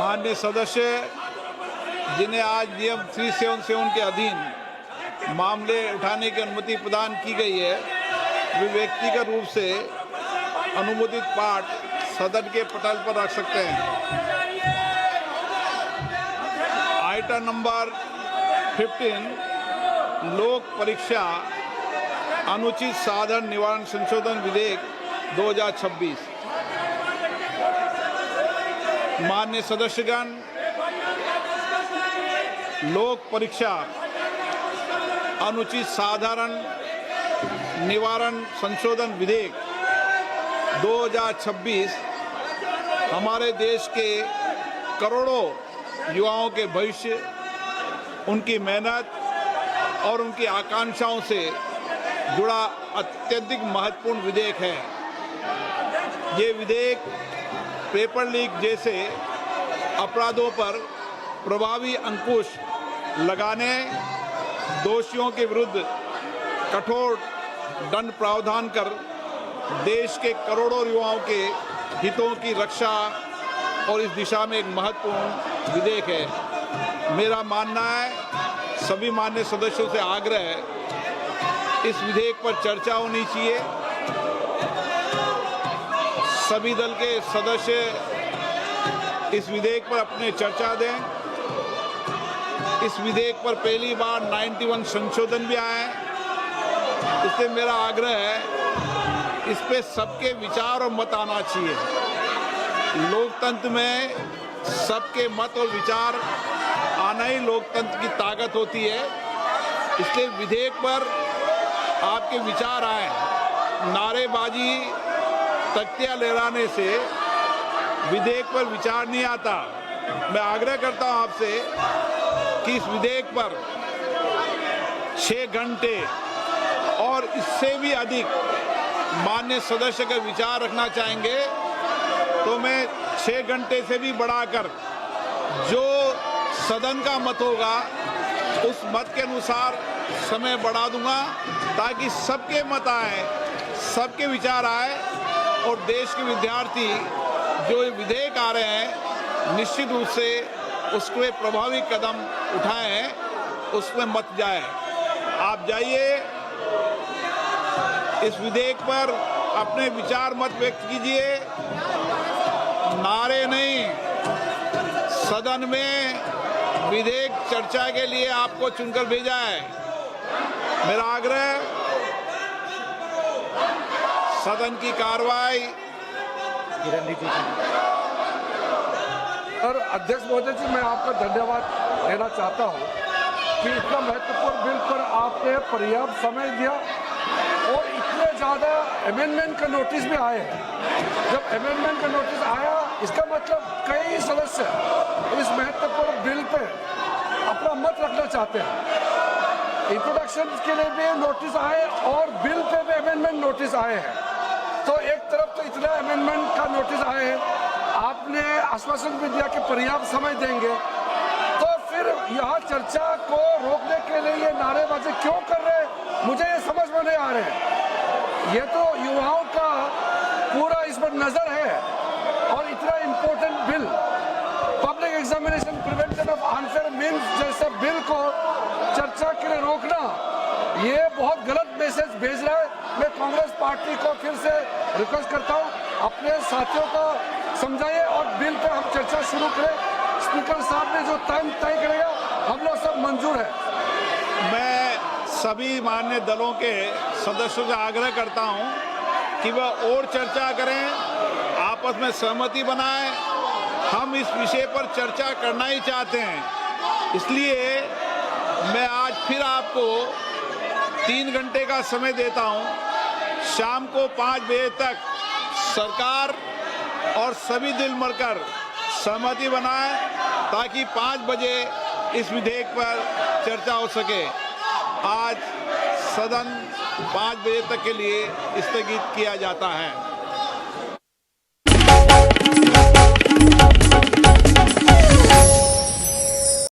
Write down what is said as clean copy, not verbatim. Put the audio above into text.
माननीय सदस्य जिन्हें आज नियम 377 के अधीन मामले उठाने की अनुमति प्रदान की गई है, वे व्यक्तिगत रूप से अनुमोदित पाठ सदन के पटल पर रख सकते हैं। आइटम नंबर 15 लोक परीक्षा अनुचित साधन निवारण संशोधन विधेयक 2026। माननीय सदस्यगण, लोक परीक्षा अनुचित साधारण निवारण संशोधन विधेयक 2026 हमारे देश के करोड़ों युवाओं के भविष्य, उनकी मेहनत और उनकी आकांक्षाओं से जुड़ा अत्यधिक महत्वपूर्ण विधेयक है। ये विधेयक पेपर लीक जैसे अपराधों पर प्रभावी अंकुश लगाने, दोषियों के विरुद्ध कठोर दंड प्रावधान कर देश के करोड़ों युवाओं के हितों की रक्षा और इस दिशा में एक महत्वपूर्ण विधेयक है। मेरा मानना है, सभी माननीय सदस्यों से आग्रह है, इस विधेयक पर चर्चा होनी चाहिए। सभी दल के सदस्य इस विधेयक पर अपने चर्चा दें। इस विधेयक पर पहली बार 91 संशोधन भी आए हैं, इसलिए मेरा आग्रह है, इस पे सबके विचार और मत आना चाहिए। लोकतंत्र में सबके मत और विचार आना ही लोकतंत्र की ताकत होती है। इसलिए विधेयक पर आपके विचार आए। नारेबाजी, तख्तियां लहराने से विधेयक पर विचार नहीं आता। मैं आग्रह करता हूं आपसे कि इस विधेयक पर 6 घंटे और इससे भी अधिक माननीय सदस्य का विचार रखना चाहेंगे तो मैं 6 घंटे से भी बढ़ाकर जो सदन का मत होगा उस मत के अनुसार समय बढ़ा दूंगा, ताकि सबके मत आए, सबके विचार आए और देश के विद्यार्थी जो ये विधेयक आ रहे हैं निश्चित रूप से उसके प्रभावी कदम उठाएं, उसमें मत जाए। आप जाइए, इस विधेयक पर अपने विचार मत व्यक्त कीजिए। नारे नहीं, सदन में विधेयक चर्चा के लिए आपको चुनकर भेजा है। मेरा आग्रह, सदन की कार्रवाई। और अध्यक्ष महोदय जी, मैं आपका धन्यवाद देना चाहता हूं कि इतना महत्वपूर्ण बिल पर आपने पर्याप्त समय दिया और इतने ज़्यादा अमेंडमेंट का नोटिस भी आए हैं। जब अमेंडमेंट का नोटिस आया, इसका मतलब कई सदस्य इस महत्वपूर्ण बिल पे अपना मत रखना चाहते हैं। इंट्रोडक्शन के लिए भी नोटिस आए और बिल पे भी अमेंडमेंट नोटिस आए हैं। तो एक तरफ तो इतना अमेंडमेंट का नोटिस आए हैं, आपने आश्वासन भी दिया कि पर्याप्त समय देंगे, तो फिर यहाँ चर्चा को रोकने के लिए ये नारेबाजी क्यों कर रहे हैं, मुझे ये समझ में नहीं आ रहे हैं। ये तो युवाओं का पूरा इस पर नजर है और इतना important bill, public examination prevention of unfair means जैसे बिल को चर्चा के लिए रोकना, ये बहुत गलत मैसेज भेज रहा है। मैं कांग्रेस पार्टी को फिर से रिक्वेस्ट करता हूँ, अपने साथियों को समझाइए और बिल पे हम चर्चा शुरू करें। स्पीकर साहब ने जो टाइम तय करेगा, हम लोग सब मंजूर है। मैं सभी मान्य दलों के सदस्यों से आग्रह करता हूं कि वह और चर्चा करें, आपस में सहमति बनाएं। हम इस विषय पर चर्चा करना ही चाहते हैं, इसलिए मैं आज फिर आपको 3 घंटे का समय देता हूं। शाम को 5 बजे तक सरकार और सभी दिल मरकर सहमति बनाएं, ताकि 5 बजे इस विधेयक पर चर्चा हो सके। आज सदन 5 बजे तक के लिए स्थगित किया जाता है।